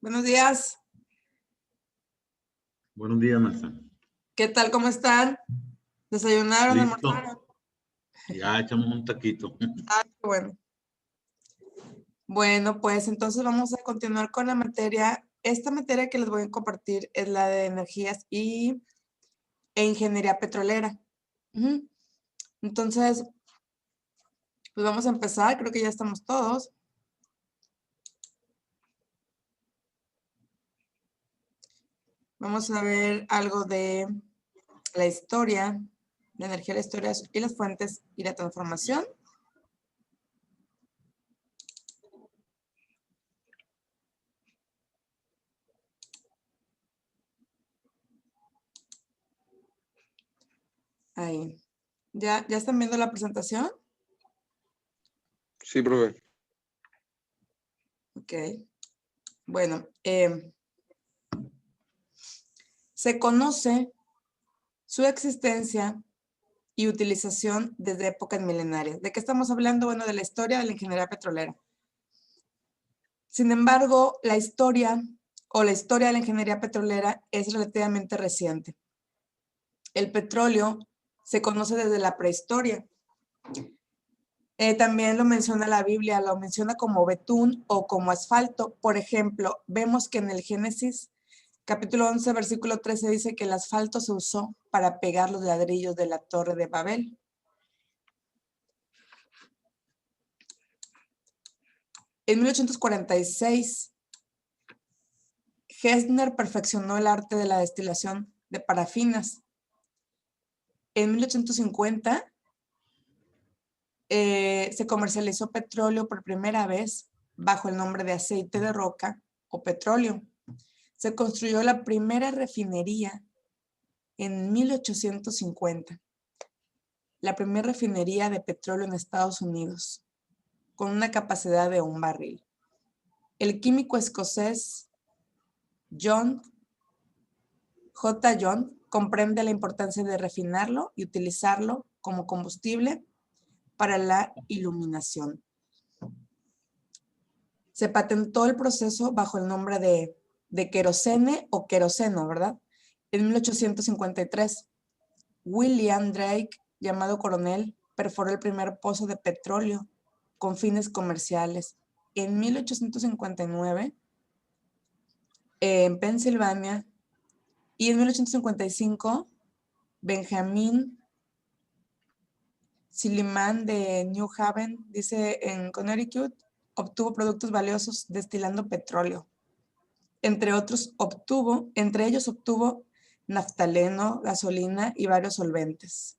Buenos días. Buenos días, Marta. ¿Qué tal? ¿Cómo están? ¿Desayunaron? Listo. ¿Almorzaron? Ya echamos un taquito. Ah, qué bueno. Bueno, pues entonces vamos a continuar con la materia. Esta materia que les voy a compartir es la de energías e ingeniería petrolera. Ujú. Entonces, pues vamos a empezar. Creo que ya estamos todos. Vamos a ver algo de la historia, la energía, la historia y las fuentes y la transformación. Ahí. ¿Ya están viendo la presentación? Sí, profe. Ok. Bueno, se conoce su existencia y utilización desde épocas milenarias. ¿De qué estamos hablando? Bueno, de la historia de la ingeniería petrolera. Sin embargo, la historia de la ingeniería petrolera es relativamente reciente. El petróleo se conoce desde la prehistoria. También lo menciona la Biblia, lo menciona como betún o como asfalto. Por ejemplo, vemos que en el Génesis, capítulo 11, versículo 13, dice que el asfalto se usó para pegar los ladrillos de la torre de Babel. En 1846, Gesner perfeccionó el arte de la destilación de parafinas. En 1850, se comercializó petróleo por primera vez bajo el nombre de aceite de roca o petróleo. Se construyó la primera refinería en 1850, la primera refinería de petróleo en Estados Unidos, con una capacidad de 1 barril. El químico escocés John comprende la importancia de refinarlo y utilizarlo como combustible para la iluminación. Se patentó el proceso bajo el nombre de querosene o queroseno, ¿verdad? En 1853, William Drake, llamado coronel, perforó el primer pozo de petróleo con fines comerciales. En 1859, en Pensilvania, y en 1855, Benjamin Silliman de New Haven, dice en Connecticut, obtuvo productos valiosos destilando petróleo. Entre ellos obtuvo naftaleno, gasolina y varios solventes.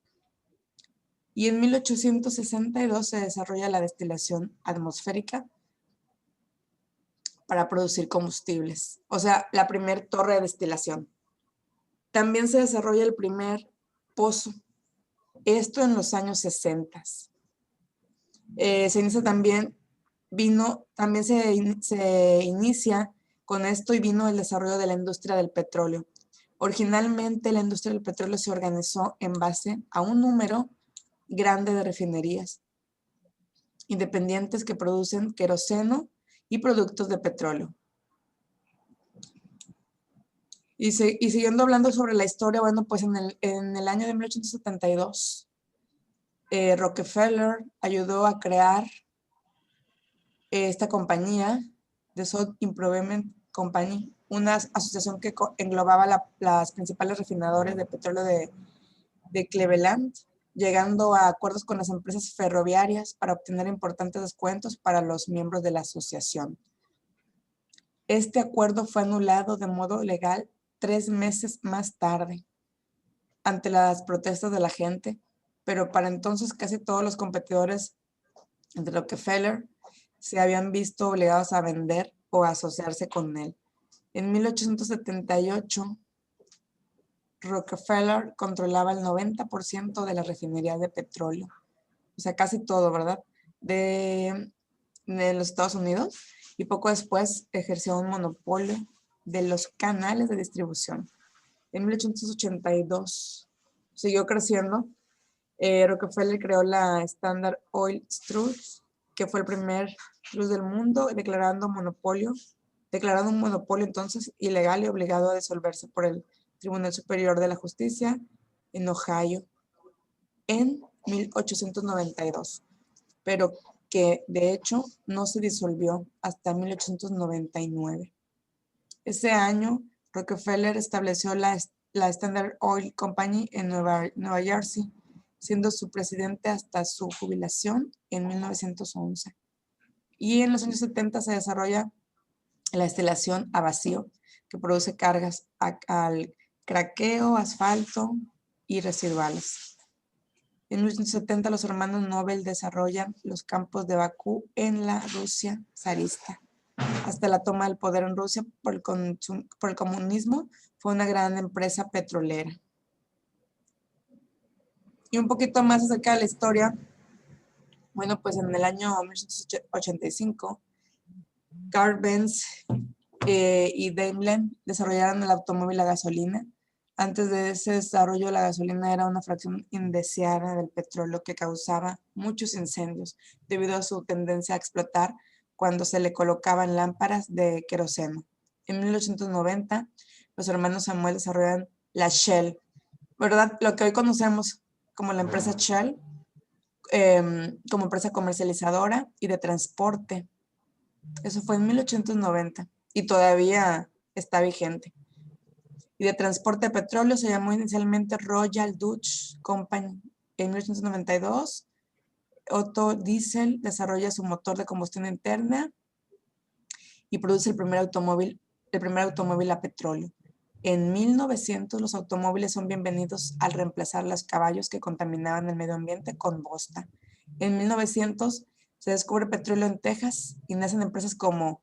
Y en 1862 se desarrolla la destilación atmosférica para producir combustibles, o sea, la primer torre de destilación. También se desarrolla el primer pozo, esto en los años 60. Se inicia también, se inicia con esto y vino el desarrollo de la industria del petróleo. Originalmente la industria del petróleo se organizó en base a un número grande de refinerías independientes que producen queroseno y productos de petróleo. Y siguiendo hablando sobre la historia, bueno, pues en el año de 1872, Rockefeller ayudó a crear esta compañía, The South Improvement Company, una asociación que englobaba las principales refinadores de petróleo de Cleveland, llegando a acuerdos con las empresas ferroviarias para obtener importantes descuentos para los miembros de la asociación. Este acuerdo fue anulado de modo legal 3 meses más tarde, ante las protestas de la gente, pero para entonces casi todos los competidores de Rockefeller se habían visto obligados a vender o a asociarse con él. En 1878, Rockefeller controlaba el 90% de las refinerías de petróleo, o sea, casi todo, ¿verdad?, de los Estados Unidos, y poco después ejerció un monopolio de los canales de distribución. En 1882 siguió creciendo. Rockefeller creó la Standard Oil Trust, que fue el primer trust del mundo, declarando monopolio declarado un monopolio entonces ilegal y obligado a disolverse por el Tribunal Superior de la Justicia en Ohio en 1892, pero que de hecho no se disolvió hasta 1899. Ese año, Rockefeller estableció la Standard Oil Company en Nueva Jersey, siendo su presidente hasta su jubilación en 1911. Y en los años 70 se desarrolla la destilación a vacío, que produce cargas al craqueo, asfalto y residuales. En 1970 los hermanos Nobel desarrollan los campos de Bakú en la Rusia zarista. Hasta la toma del poder en Rusia por el comunismo, fue una gran empresa petrolera. Y un poquito más acerca de la historia. Bueno, pues en el año 1985, Carl Benz y Daimler desarrollaron el automóvil a gasolina. Antes de ese desarrollo, la gasolina era una fracción indeseada del petróleo que causaba muchos incendios debido a su tendencia a explotar cuando se le colocaban lámparas de queroseno. En 1890, los hermanos Samuel desarrollaron la Shell, ¿verdad? Lo que hoy conocemos como la empresa Shell, como empresa comercializadora y de transporte. Eso fue en 1890 y todavía está vigente. Y de transporte de petróleo se llamó inicialmente Royal Dutch Company. En 1892, Otto Diesel desarrolla su motor de combustión interna y produce el primer automóvil a petróleo. En 1900, los automóviles son bienvenidos al reemplazar los caballos que contaminaban el medio ambiente con bosta. En 1900, se descubre petróleo en Texas y nacen empresas como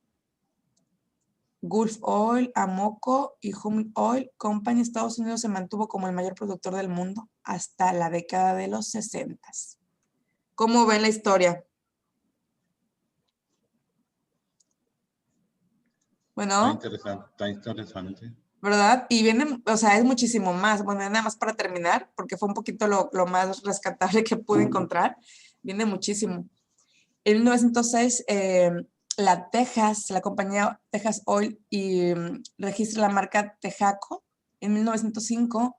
Gulf Oil, Amoco y Humboldt Oil Company. Estados Unidos se mantuvo como el mayor productor del mundo hasta la década de los 60. ¿Cómo ven la historia? Bueno, Está interesante. ¿verdad? Y viene, o sea, es muchísimo más. Bueno, nada más para terminar, porque fue un poquito lo más rescatable que pude encontrar. Viene muchísimo. En 1906, la compañía Texas Oil registra la marca Texaco. En 1905,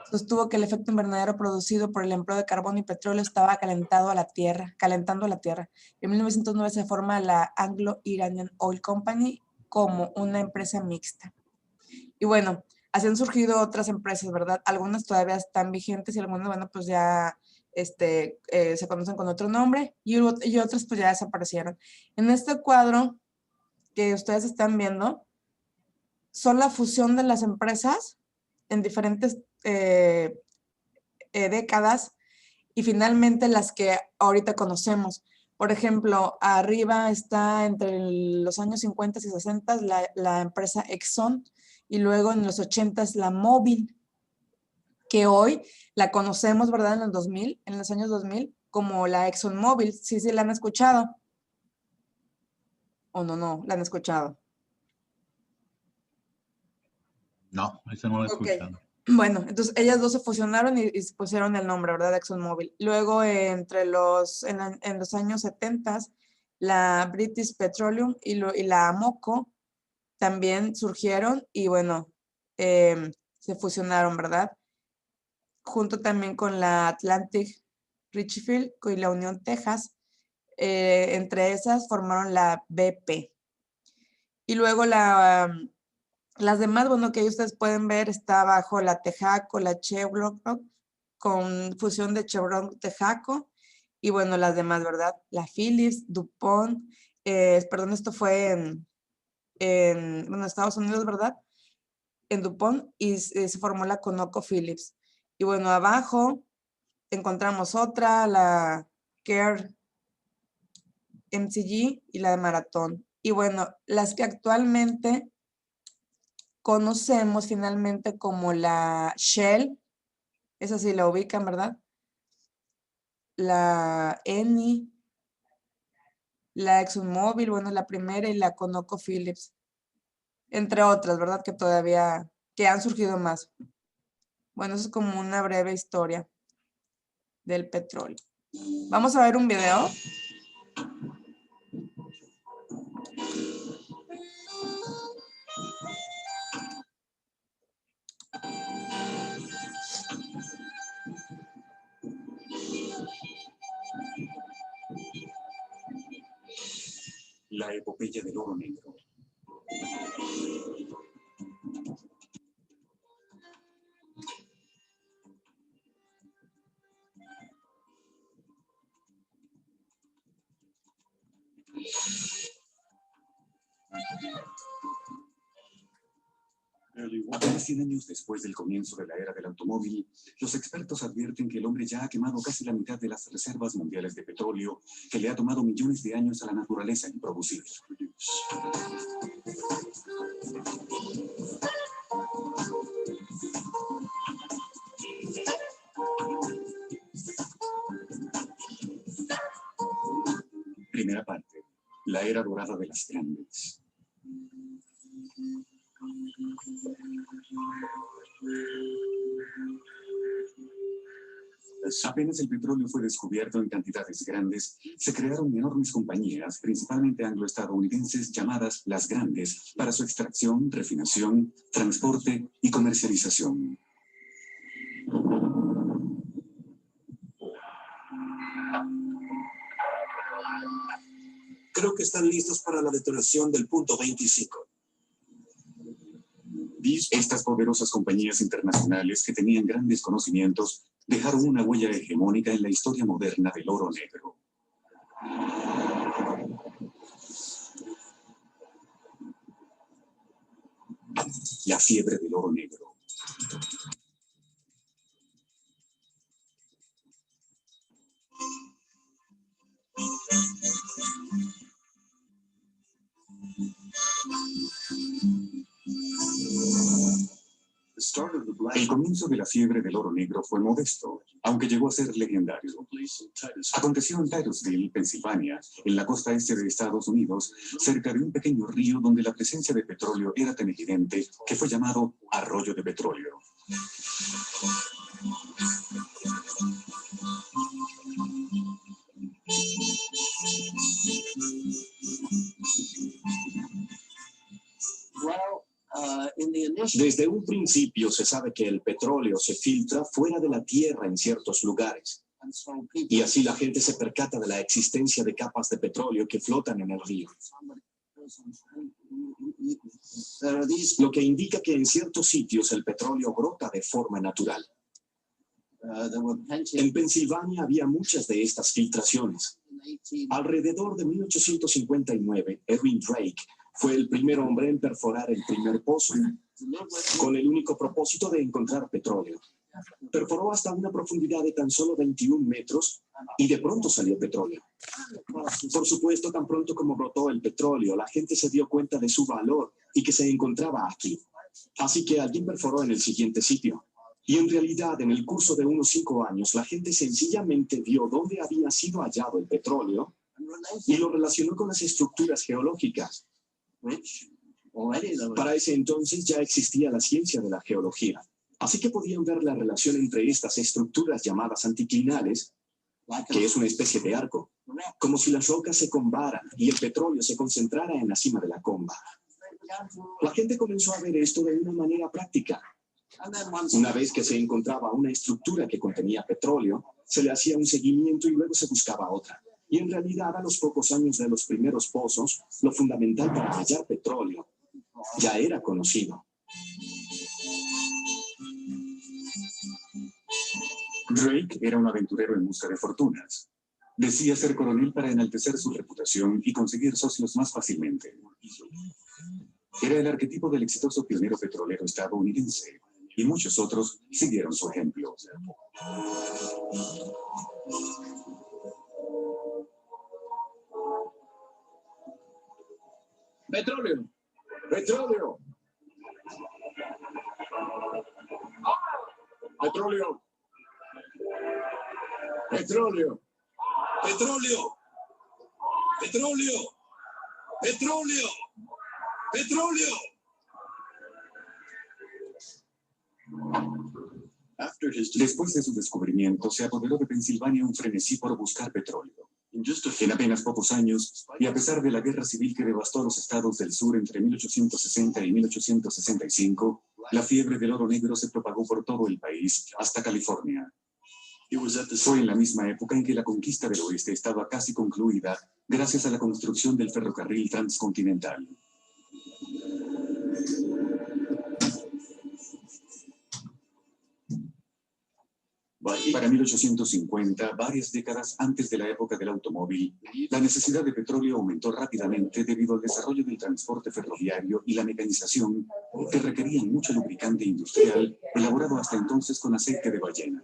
sostuvo que el efecto invernadero producido por el empleo de carbón y petróleo estaba calentando a la Tierra. En 1909 se forma la Anglo-Iranian Oil Company como una empresa mixta. Y bueno, así han surgido otras empresas, ¿verdad? Algunas todavía están vigentes y algunas, bueno, pues ya se conocen con otro nombre y otras pues ya desaparecieron. En este cuadro que ustedes están viendo, son la fusión de las empresas en diferentes décadas y finalmente las que ahorita conocemos. Por ejemplo, arriba está entre los años 50 y 60 la empresa Exxon y luego en los 80 la Mobil, que hoy la conocemos, ¿verdad? En los años 2000, como la ExxonMobil. Sí, la han escuchado. ¿O no, la han escuchado? No, eso no lo he escuchado. Bueno, entonces ellas dos se fusionaron y pusieron el nombre, ¿verdad? ExxonMobil. Luego, en los años 70, la British Petroleum y la Amoco también surgieron y bueno, se fusionaron, ¿verdad? Junto también con la Atlantic Richfield y la Unión Texas. Entre esas formaron la BP. Y luego las demás, bueno, que ustedes pueden ver, está bajo la Texaco, la Chevron, con fusión de Chevron Texaco, y bueno, las demás, ¿verdad? La Phillips, DuPont, perdón, esto fue en Estados Unidos, ¿verdad? En DuPont, y se formó la ConocoPhillips. Y bueno, abajo encontramos otra, la Care MCG y la de Maratón. Y bueno, las que actualmente conocemos finalmente como la Shell, esa sí la ubican, ¿verdad? La Eni, la ExxonMobil, bueno, la primera, y la ConocoPhillips, entre otras, ¿verdad? Que han surgido más. Bueno, eso es como una breve historia del petróleo. Vamos a ver un video. La epopeya del oro negro. Apenas 100 años después del comienzo de la era del automóvil, los expertos advierten que el hombre ya ha quemado casi la mitad de las reservas mundiales de petróleo que le ha tomado millones de años a la naturaleza en producir. Primera parte. La era dorada de las grandes. Apenas el petróleo fue descubierto en cantidades grandes, se crearon enormes compañías, principalmente anglo-estadounidenses, llamadas las grandes, para su extracción, refinación, transporte y comercialización. Creo que están listos para la detonación del punto 25. Estas poderosas compañías internacionales que tenían grandes conocimientos dejaron una huella hegemónica en la historia moderna del oro negro. La fiebre del oro negro. El comienzo de la fiebre del oro negro fue modesto, aunque llegó a ser legendario. Aconteció en Titusville, Pensilvania, en la costa este de Estados Unidos, cerca de un pequeño río donde la presencia de petróleo era tan evidente que fue llamado Arroyo de Petróleo. Desde un principio se sabe que el petróleo se filtra fuera de la tierra en ciertos lugares. Y así la gente se percata de la existencia de capas de petróleo que flotan en el río. Lo que indica que en ciertos sitios el petróleo brota de forma natural. En Pensilvania había muchas de estas filtraciones. Alrededor de 1859, Edwin Drake fue el primer hombre en perforar el primer pozo, con el único propósito de encontrar petróleo. Perforó hasta una profundidad de tan solo 21 metros y de pronto salió petróleo. Por supuesto, tan pronto como brotó el petróleo, la gente se dio cuenta de su valor y que se encontraba aquí. Así que alguien perforó en el siguiente sitio. Y en realidad, en el curso de unos 5 años, la gente sencillamente vio dónde había sido hallado el petróleo y lo relacionó con las estructuras geológicas. Para ese entonces ya existía la ciencia de la geología, así que podían ver la relación entre estas estructuras llamadas anticlinales, que es una especie de arco, como si las rocas se combaran y el petróleo se concentrara en la cima de la comba. La gente comenzó a ver esto de una manera práctica. Una vez que se encontraba una estructura que contenía petróleo, se le hacía un seguimiento y luego se buscaba otra. Y en realidad, a los pocos años de los primeros pozos, lo fundamental para hallar petróleo ya era conocido. Drake era un aventurero en busca de fortunas. Decía ser coronel para enaltecer su reputación y conseguir socios más fácilmente. Era el arquetipo del exitoso pionero petrolero estadounidense, y muchos otros siguieron su ejemplo. ¡Petróleo! ¡Petróleo! ¡Petróleo! ¡Petróleo! ¡Petróleo! ¡Petróleo! ¡Petróleo! ¡Petróleo! Después de su descubrimiento, se apoderó de Pensilvania un frenesí por buscar petróleo. En apenas pocos años, y a pesar de la guerra civil que devastó los estados del sur entre 1860 y 1865, la fiebre del oro negro se propagó por todo el país, hasta California. Fue en la misma época en que la conquista del oeste estaba casi concluida gracias a la construcción del ferrocarril transcontinental. Para 1850, varias décadas antes de la época del automóvil, la necesidad de petróleo aumentó rápidamente debido al desarrollo del transporte ferroviario y la mecanización, que requerían mucho lubricante industrial elaborado hasta entonces con aceite de ballena.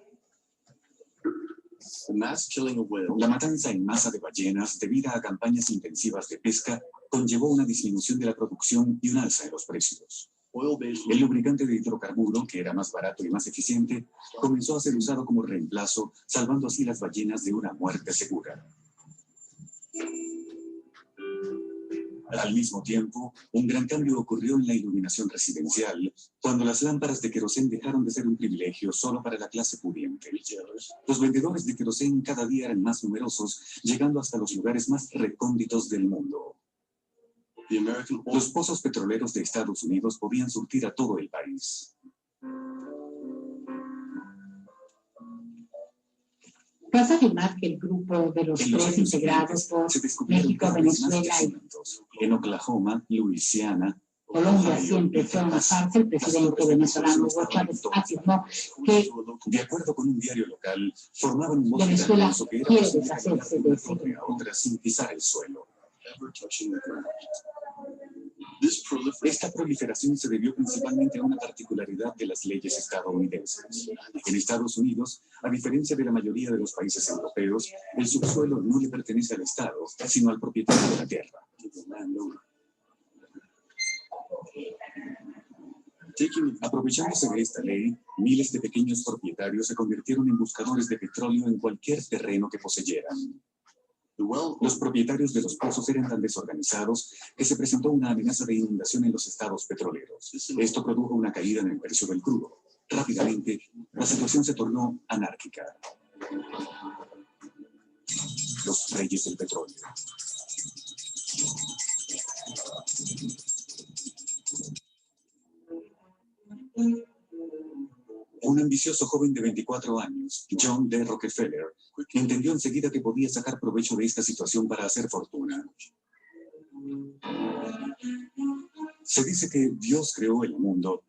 La matanza en masa de ballenas, debida a campañas intensivas de pesca, conllevó una disminución de la producción y un alza en los precios. El lubricante de hidrocarburo, que era más barato y más eficiente, comenzó a ser usado como reemplazo, salvando así las ballenas de una muerte segura. Al mismo tiempo, un gran cambio ocurrió en la iluminación residencial, cuando las lámparas de querosén dejaron de ser un privilegio solo para la clase pudiente. Los vendedores de querosén cada día eran más numerosos, llegando hasta los lugares más recónditos del mundo. Los pozos petroleros de Estados Unidos podían surtir a todo el país. ¿Vas a afirmar que el grupo de los En los tres años integrados por se descubrieron México, cada vez más Venezuela y yacimientos. En Oklahoma, Luisiana, Colombia Ohio siempre y fue una Texas, farsa? El presidente venezolano Hugo Chávez afirmó que de acuerdo con un diario local, formaban un bosque tan Venezuela denso que era quiere posible deshacerse caminar de de una ese torre a grupo. otra sin pisar el suelo. Esta proliferación se debió principalmente a una particularidad de las leyes estadounidenses. En Estados Unidos, a diferencia de la mayoría de los países europeos, el subsuelo no le pertenece al Estado, sino al propietario de la tierra. Aprovechándose de esta ley, miles de pequeños propietarios se convirtieron en buscadores de petróleo en cualquier terreno que poseyeran. Los propietarios de los pozos eran tan desorganizados que se presentó una amenaza de inundación en los estados petroleros. Esto produjo una caída en el precio del crudo. Rápidamente, la situación se tornó anárquica. Los reyes del petróleo. Un ambicioso joven de 24 años, John D. Rockefeller, entendió enseguida que podía sacar provecho de esta situación para hacer fortuna. Se dice que Dios creó el mundo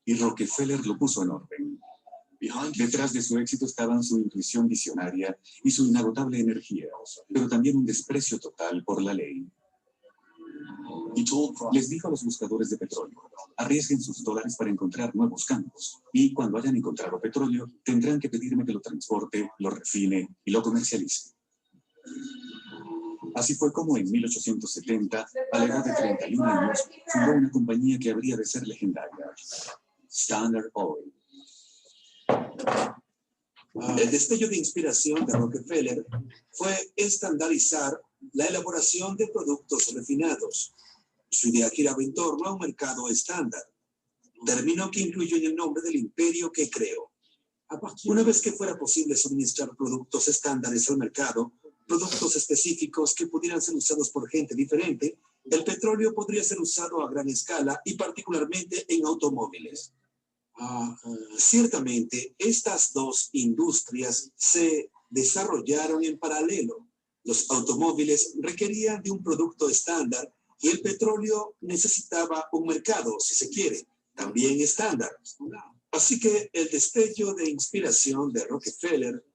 y Rockefeller lo puso en orden. Detrás de su éxito estaban su intuición visionaria y su inagotable energía, pero también un desprecio total por la ley. Les dijo a los buscadores de petróleo: arriesguen sus dólares para encontrar nuevos campos, y cuando hayan encontrado petróleo, tendrán que pedirme que lo transporte, lo refine y lo comercialice. Así fue como en 1870, a la edad de 31 años, fundó una compañía que habría de ser legendaria: Standard Oil. El destello de inspiración de Rockefeller fue estandarizar la elaboración de productos refinados. Su idea giraba en torno a un mercado estándar, término que incluyó en el nombre del imperio que creó. Una vez que fuera posible suministrar productos estándares al mercado, productos específicos que pudieran ser usados por gente diferente, el petróleo podría ser usado a gran escala y particularmente en automóviles. Ciertamente, estas dos industrias se desarrollaron en paralelo. Los automóviles requerían de un producto estándar y el petróleo necesitaba un mercado, si se quiere, también estándar. Así que el destello de inspiración de Rockefeller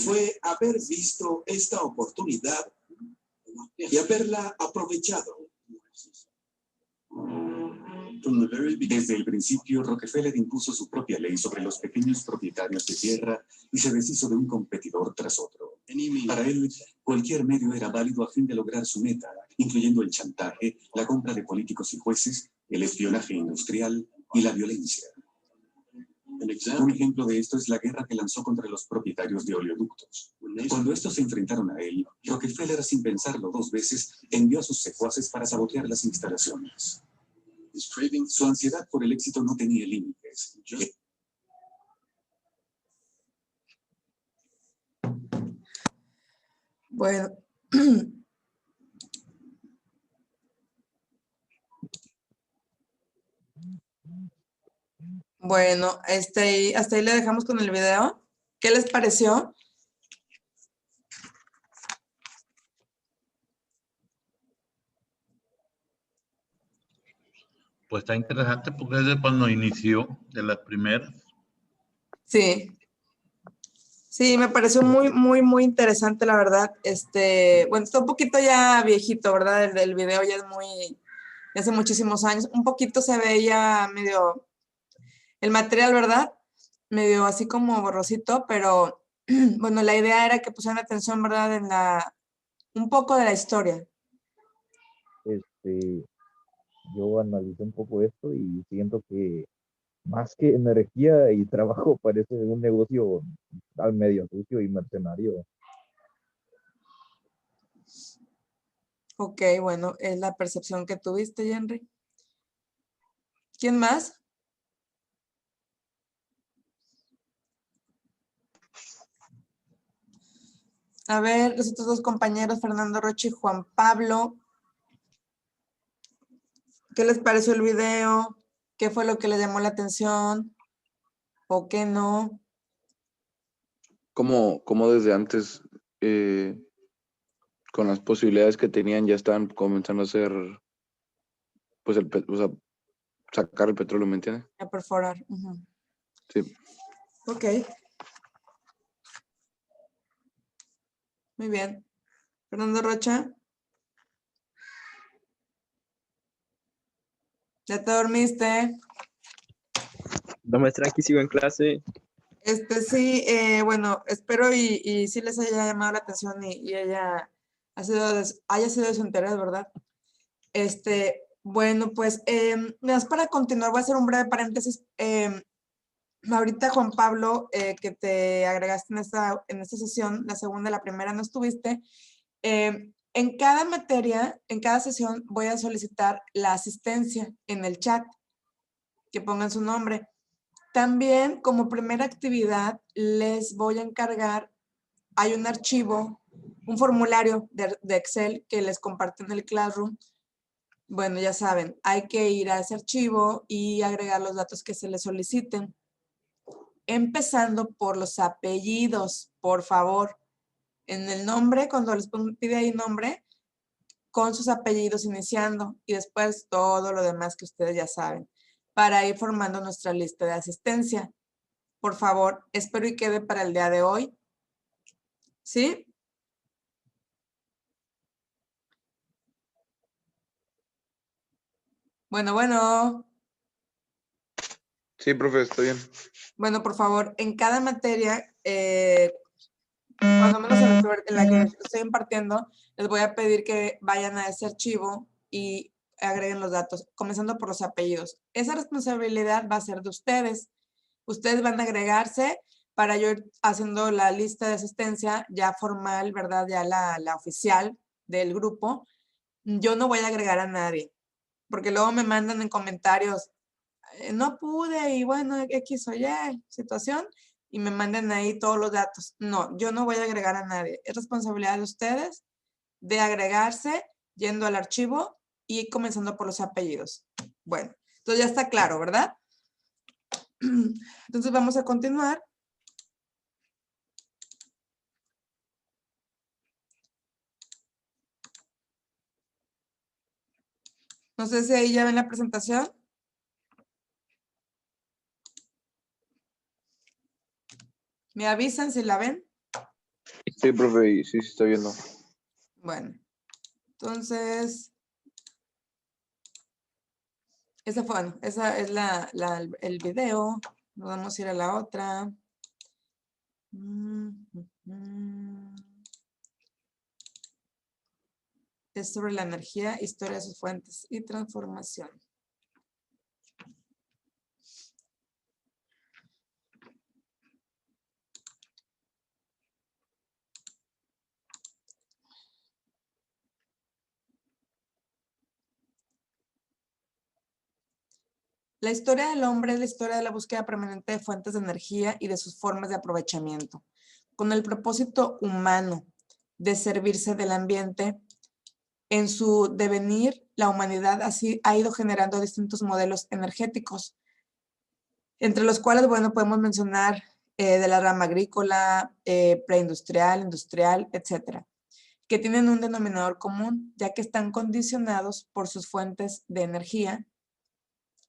fue haber visto esta oportunidad y haberla aprovechado. Desde el principio, Rockefeller impuso su propia ley sobre los pequeños propietarios de tierra y se deshizo de un competidor tras otro. Para él, cualquier medio era válido a fin de lograr su meta, incluyendo el chantaje, la compra de políticos y jueces, el espionaje industrial y la violencia. Un ejemplo de esto es la guerra que lanzó contra los propietarios de oleoductos. Cuando estos se enfrentaron a él, Rockefeller, sin pensarlo dos veces, envió a sus secuaces para sabotear las instalaciones. Su ansiedad por el éxito no tenía límites. Bueno. Bueno, hasta ahí le dejamos con el video. ¿Qué les pareció? Pues está interesante porque es de cuando inició, de las primeras. Sí. Sí, me pareció muy interesante, la verdad. Bueno, está un poquito ya viejito, ¿verdad? El video ya es muy, de hace muchísimos años. Un poquito se veía medio, el material, ¿verdad? Medio así como borrosito, pero bueno, la idea era que pusieran atención, ¿verdad? En un poco de la historia. Yo analicé un poco esto y siento que más que energía y trabajo parece un negocio al medio sucio y mercenario. Ok, bueno, es la percepción que tuviste, Henry. ¿Quién más? A ver, los otros dos compañeros, Fernando Rocha y Juan Pablo. ¿Qué les pareció el video? ¿Qué fue lo que les llamó la atención? ¿O qué no? Como desde antes, con las posibilidades que tenían, ya estaban comenzando a hacer, pues, o sea, sacar el petróleo, ¿me entiendes? A perforar. Ujú. Sí. Ok. Muy bien. Fernando Rocha. ¿Ya te dormiste? No, maestra, aquí sigo en clase. Sí, bueno, espero y sí les haya llamado la atención y haya sido de su interés, ¿verdad? Bueno, pues, nada más para continuar, voy a hacer un breve paréntesis. Ahorita, Juan Pablo, que te agregaste en esta sesión, la segunda, la primera no estuviste. En cada materia, en cada sesión, voy a solicitar la asistencia en el chat, que pongan su nombre. También, como primera actividad, les voy a encargar, hay un archivo, un formulario de Excel que les comparto en el Classroom. Bueno, ya saben, hay que ir a ese archivo y agregar los datos que se les soliciten. Empezando por los apellidos, por favor. En el nombre, cuando les pide ahí nombre, con sus apellidos iniciando y después todo lo demás que ustedes ya saben, para ir formando nuestra lista de asistencia. Por favor, espero y quede para el día de hoy. ¿Sí? Bueno. Sí, profe, está bien. Bueno, por favor, en cada materia, cuando menos en la que estoy impartiendo, les voy a pedir que vayan a ese archivo y agreguen los datos, comenzando por los apellidos. Esa responsabilidad va a ser de ustedes. Ustedes van a agregarse para yo ir haciendo la lista de asistencia ya formal, ¿verdad? Ya la oficial del grupo. Yo no voy a agregar a nadie, porque luego me mandan en comentarios, no pude y bueno, X o Y situación, y me manden ahí todos los datos. No, yo no voy a agregar a nadie. Es responsabilidad de ustedes de agregarse yendo al archivo y comenzando por los apellidos. Bueno, entonces ya está claro, ¿verdad? Entonces vamos a continuar. No sé si ahí ya ven la presentación. ¿Me avisan si la ven? Sí, profe, sí, se está viendo. Bueno, entonces, esa es el video. Nos vamos a ir a la otra. Es sobre la energía, historia de sus fuentes y transformación. La historia del hombre es la historia de la búsqueda permanente de fuentes de energía y de sus formas de aprovechamiento, con el propósito humano de servirse del ambiente. En su devenir, la humanidad así ha ido generando distintos modelos energéticos, entre los cuales, bueno, podemos mencionar de la rama agrícola, preindustrial, industrial, etcétera, que tienen un denominador común, ya que están condicionados por sus fuentes de energía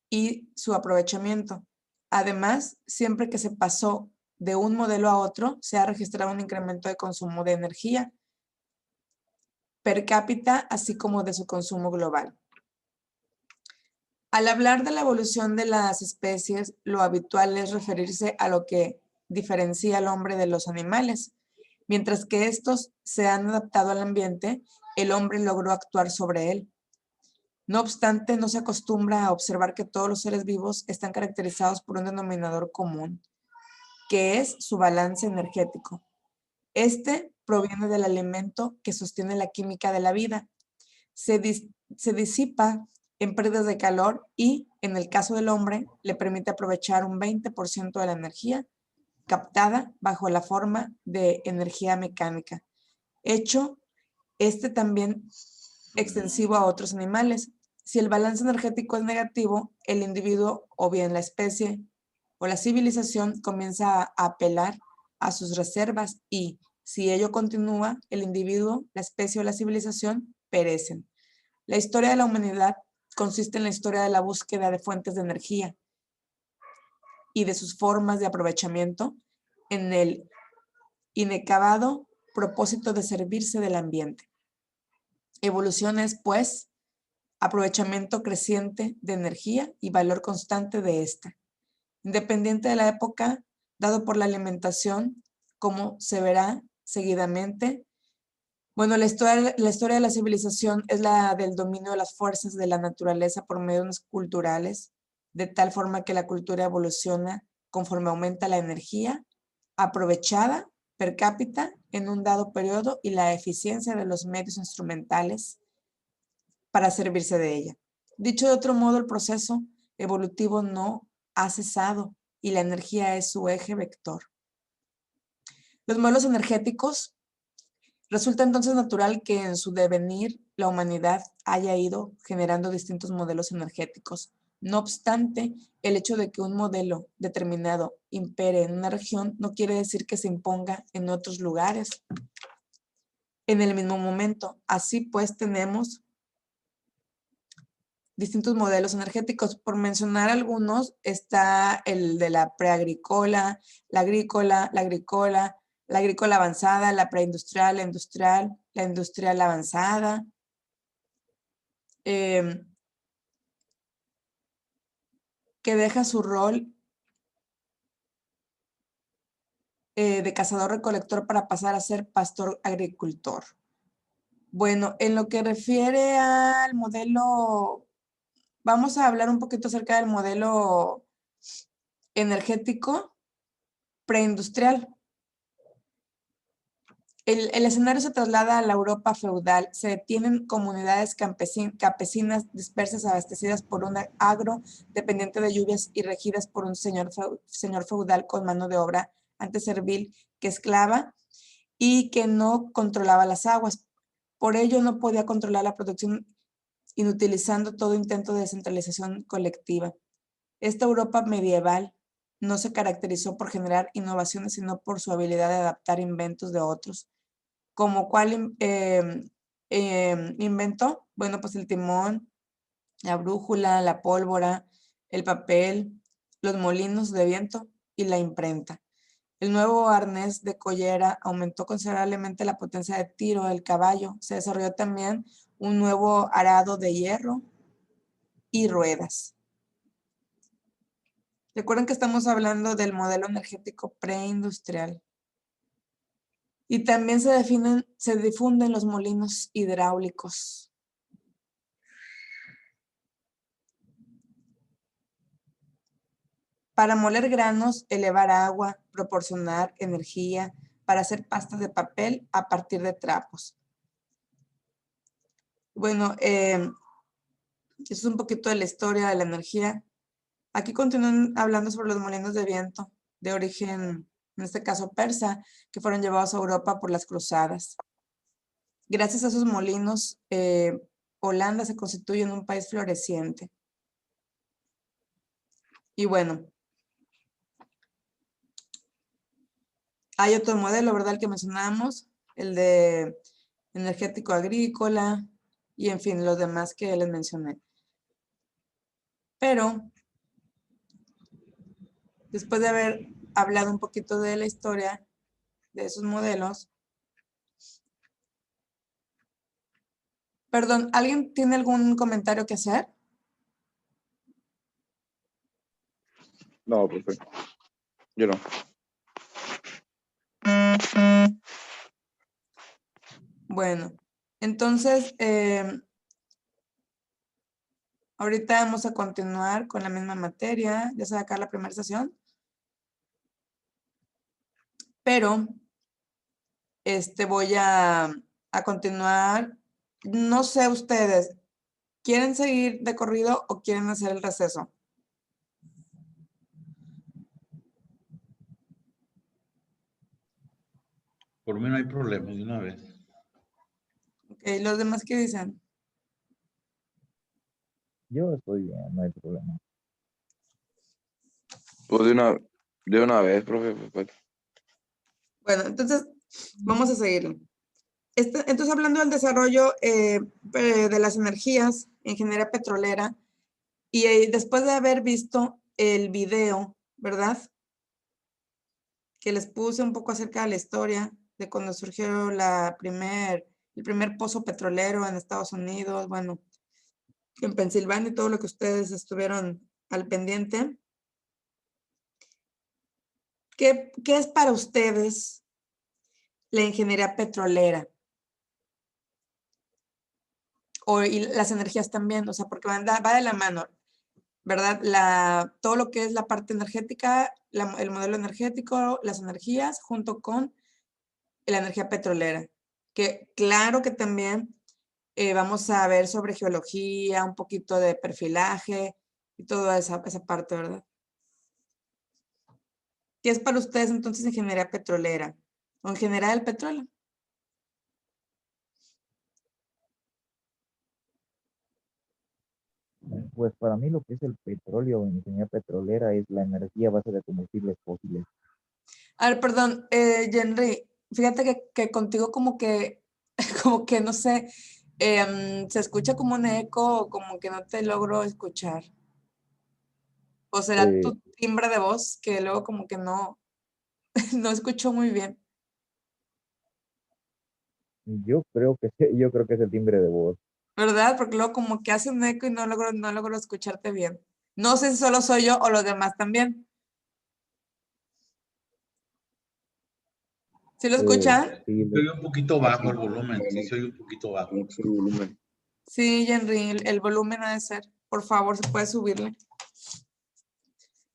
y su aprovechamiento. Además, siempre que se pasó de un modelo a otro, se ha registrado un incremento de consumo de energía per cápita, así como de su consumo global. Al hablar de la evolución de las especies, lo habitual es referirse a lo que diferencia al hombre de los animales. Mientras que estos se han adaptado al ambiente, el hombre logró actuar sobre él. No obstante, no se acostumbra a observar que todos los seres vivos están caracterizados por un denominador común, que es su balance energético. Este proviene del alimento que sostiene la química de la vida. Se disipa en pérdidas de calor y, en el caso del hombre, le permite aprovechar un 20% de la energía captada bajo la forma de energía mecánica, hecho también extensivo a otros animales. Si el balance energético es negativo, el individuo o bien la especie o la civilización comienza a apelar a sus reservas y, si ello continúa, el individuo, la especie o la civilización perecen. La historia de la humanidad consiste en la historia de la búsqueda de fuentes de energía y de sus formas de aprovechamiento en el inacabado propósito de servirse del ambiente. Evolución es, pues, aprovechamiento creciente de energía y valor constante de esta, independiente de la época, dado por la alimentación, como se verá seguidamente. Bueno, la historia de la civilización es la del dominio de las fuerzas de la naturaleza por medios culturales, de tal forma que la cultura evoluciona conforme aumenta la energía aprovechada per cápita en un dado periodo y la eficiencia de los medios instrumentales para servirse de ella. Dicho de otro modo, el proceso evolutivo no ha cesado y la energía es su eje vector. Los modelos energéticos. Resulta entonces natural que en su devenir la humanidad haya ido generando distintos modelos energéticos. No obstante, el hecho de que un modelo determinado impere en una región no quiere decir que se imponga en otros lugares en el mismo momento. Así pues, tenemos distintos modelos energéticos. Por mencionar algunos, está el de la preagrícola, la agrícola avanzada, la preindustrial, la industrial avanzada. Que deja su rol de cazador-recolector para pasar a ser pastor-agricultor. Bueno, en lo que refiere al modelo, vamos a hablar un poquito acerca del modelo energético preindustrial. El escenario se traslada a la Europa feudal. Se detienen comunidades campesinas dispersas, abastecidas por un agro dependiente de lluvias y regidas por un señor feudal con mano de obra antes servil que esclava y que no controlaba las aguas. Por ello no podía controlar la producción, inutilizando todo intento de descentralización colectiva. Esta Europa medieval no se caracterizó por generar innovaciones, sino por su habilidad de adaptar inventos de otros. ¿Como cuál inventó? Bueno, pues el timón, la brújula, la pólvora, el papel, los molinos de viento y la imprenta. El nuevo arnés de collera aumentó considerablemente la potencia de tiro del caballo. Se desarrolló también un nuevo arado de hierro y ruedas. Recuerden que estamos hablando del modelo energético preindustrial. Y también se difunden los molinos hidráulicos. Para moler granos, elevar agua, proporcionar energía, para hacer pastas de papel a partir de trapos. Bueno, eso es un poquito de la historia de la energía. Aquí continúan hablando sobre los molinos de viento, de origen, en este caso persa, que fueron llevados a Europa por las cruzadas. Gracias a esos molinos, Holanda se constituye en un país floreciente. Y bueno, Hay otro modelo, ¿verdad? El que mencionamos, el de energético agrícola y en fin, los demás que les mencioné. Pero después de haber hablado un poquito de la historia de esos modelos, perdón, ¿alguien tiene algún comentario que hacer? No, perfecto. Yo no. Bueno, entonces, ahorita vamos a continuar con la misma materia, ya se va a acabar la primera sesión. Pero, voy a continuar. No sé ustedes, ¿quieren seguir de corrido o quieren hacer el receso? Por mí no hay problema, de una vez. Ok, ¿los demás qué dicen? Yo estoy bien, no hay problema. Pues de una vez, profe. Pues. Bueno, entonces vamos a seguirlo. Entonces, hablando del desarrollo de las energías en ingeniería petrolera, y después de haber visto el video, ¿verdad? Que les puse un poco acerca de la historia de cuando surgió el primer pozo petrolero en Estados Unidos, bueno, en Pensilvania y todo lo que ustedes estuvieron al pendiente. ¿Qué es para ustedes la ingeniería petrolera? Y las energías también, o sea, porque va de la mano, ¿verdad? Todo lo que es la parte energética, el modelo energético, las energías, junto con la energía petrolera. Que claro que también vamos a ver sobre geología, un poquito de perfilaje y toda esa parte, ¿verdad? ¿Qué es para ustedes entonces ingeniería petrolera? ¿O ingeniería del petróleo? Pues para mí lo que es el petróleo en ingeniería petrolera es la energía a base de combustibles fósiles. A ver, perdón, Henry, fíjate que contigo como que, como que no sé, se escucha como un eco o como que no te logro escuchar. ¿O será Eh, tu timbre de voz que luego como que no, no escucho muy bien? yo creo que es el timbre de voz. ¿Verdad? Porque luego como que hace un eco y no logro escucharte bien. No sé si solo soy yo o los demás también. ¿Sí lo escuchan? Sí, Se oye un poquito bajo el volumen, sí se oye un poquito bajo. Mucho volumen. Sí, Henry, el volumen ha de ser. Por favor, ¿se puede subirle?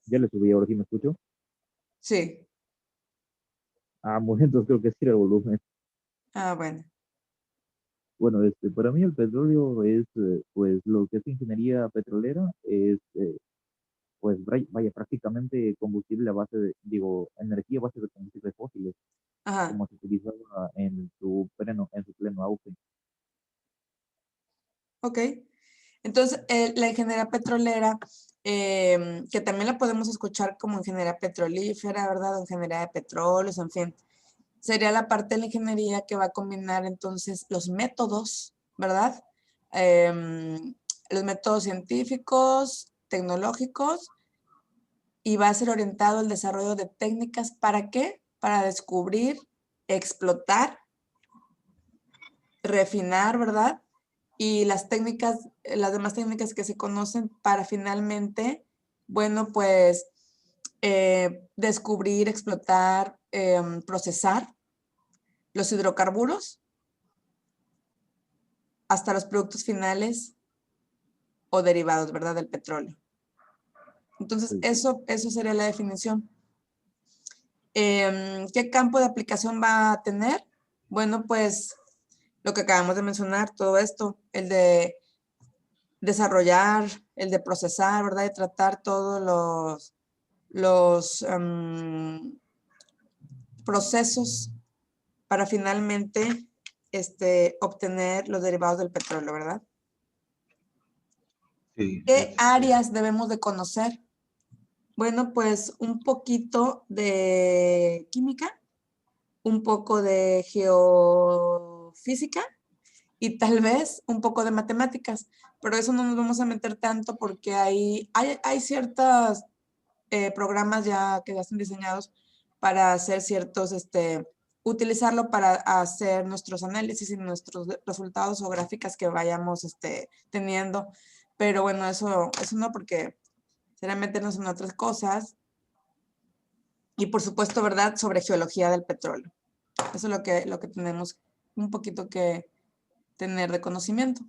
ya le subí, ahora sí me escucho. Sí. Ah, bueno, entonces creo que sí era el volumen. Ah, bueno. Bueno, para mí el petróleo es, pues, lo que es ingeniería petrolera, es, pues, vaya, prácticamente combustible a base de, digo, energía a base de combustibles fósiles, Ajá. como se utilizaba en su pleno auge. Ok. Entonces, la ingeniería petrolera, que también la podemos escuchar como ingeniería petrolífera, ¿verdad? O ingeniería de petróleos, en fin. Sería la parte de la ingeniería que va a combinar entonces los métodos, ¿verdad? Los métodos científicos, tecnológicos, y va a ser orientado al desarrollo de técnicas. ¿Para qué? Para descubrir, explotar, refinar, ¿verdad? Y las técnicas, las demás técnicas que se conocen para finalmente, bueno, pues descubrir, explotar, procesar los hidrocarburos hasta los productos finales o derivados, ¿verdad? Del petróleo. Entonces, Sí. eso sería la definición. ¿Qué campo de aplicación va a tener? Bueno, pues lo que acabamos de mencionar, todo esto, el de desarrollar, el de procesar, ¿verdad? Y tratar todos los procesos para finalmente obtener los derivados del petróleo, ¿verdad? Sí, ¿Qué áreas debemos de conocer? Bueno, pues un poquito de química, un poco de geofísica y tal vez un poco de matemáticas, pero eso no nos vamos a meter tanto porque hay ciertos programas ya que ya están diseñados para hacer ciertos, utilizarlo para hacer nuestros análisis y nuestros resultados o gráficas que vayamos teniendo. Pero bueno, eso no, porque será meternos en otras cosas. Y por supuesto, ¿verdad? Sobre geología del petróleo. Eso es lo que tenemos un poquito que tener de conocimiento.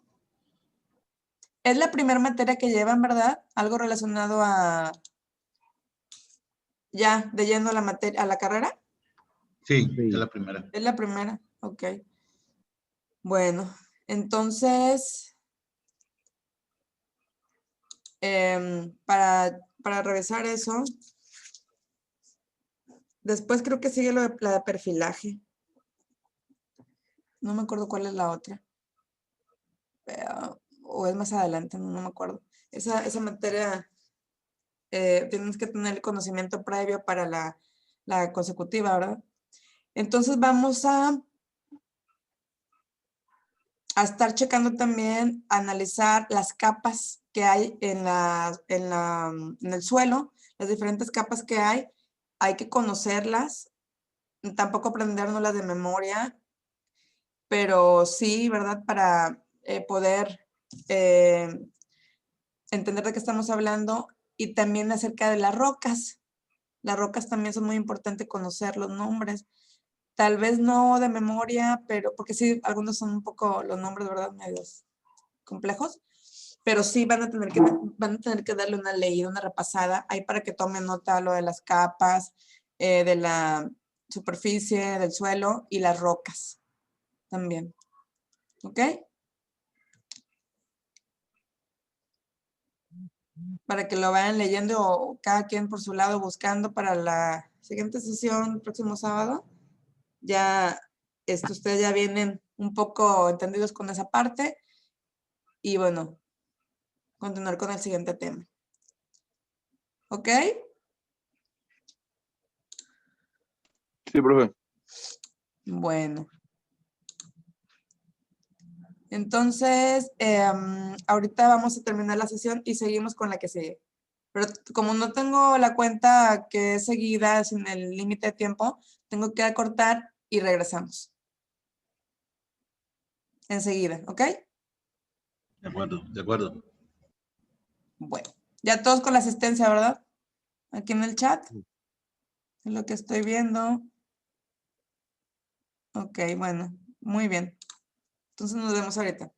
Es la primera materia que llevan, ¿verdad? Algo relacionado a ya de lleno a la carrera. Sí, Sí. es la primera. Es la primera, ok. Bueno, entonces, para revisar eso, después creo que sigue la de perfilaje. No me acuerdo cuál es la otra. O es más adelante, no me acuerdo. Esa materia tienes que tener el conocimiento previo para la consecutiva, ¿verdad? Entonces vamos a estar checando también, analizar las capas que hay en el suelo, las diferentes capas que hay que conocerlas, tampoco aprendérnoslas de memoria, pero sí, ¿verdad? Para poder entender de qué estamos hablando y también acerca de las rocas. Las rocas también son muy importantes conocer los nombres. Tal vez no de memoria, pero porque sí, algunos son un poco los nombres, ¿verdad? Medios complejos, pero sí van a tener que darle una leída, una repasada, ahí para que tomen nota lo de las capas, de la superficie, del suelo y las rocas también. ¿Ok? Para que lo vayan leyendo o cada quien por su lado buscando para la siguiente sesión, el próximo sábado. Ya ustedes ya vienen un poco entendidos con esa parte y bueno, continuar con el siguiente tema. ¿Ok? Sí, profe. Bueno. Entonces, ahorita vamos a terminar la sesión y seguimos con la que sigue. Pero como no tengo la cuenta que es seguida sin el límite de tiempo, tengo que acortar y regresamos. Enseguida, ¿ok? De acuerdo, de acuerdo. Bueno, ya todos con la asistencia, ¿verdad? Aquí en el chat. Es lo que estoy viendo. Ok, bueno, muy bien. Entonces nos vemos ahorita.